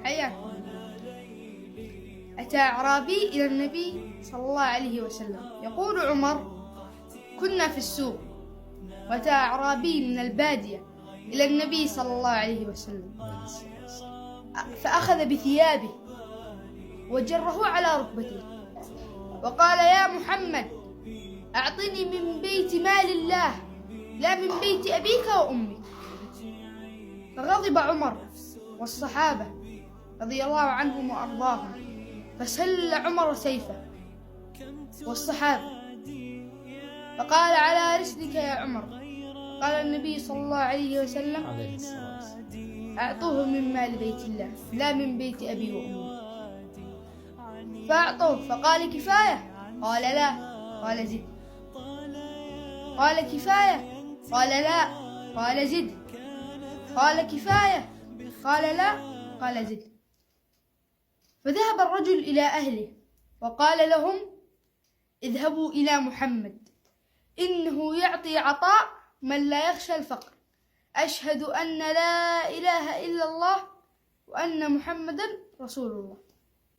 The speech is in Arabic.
حياكم. أتى أعرابي إلى النبي صلى الله عليه وسلم يقول عمر: كنا في السوق، وأتى أعرابي من البادية إلى النبي صلى الله عليه وسلم فأخذ بثيابه وجره على ركبته وقال: يا محمد، أعطني من بيت مال الله لا من بيت أبيك وأمك. فغضب عمر والصحابة رضي الله عنهم وأرضاهم، فسل عمر سيفه والصحابة، فقال: على رسلك يا عمر. قال النبي صلى الله عليه وسلم: أعطوه من مال بيت الله لا من بيت أبي وأمي. فأعطوه، فقال: كفاية؟ قال: لا. قال: زد. قال: كفاية؟ قال: لا. قال: زد. قال: كفاية؟ قال: لا. قال: زد. فذهب الرجل إلى أهله وقال لهم: اذهبوا إلى محمد، إنه يعطي عطاء من لا يخشى الفقر. أشهد أن لا إله إلا الله وأن محمدا رسول الله.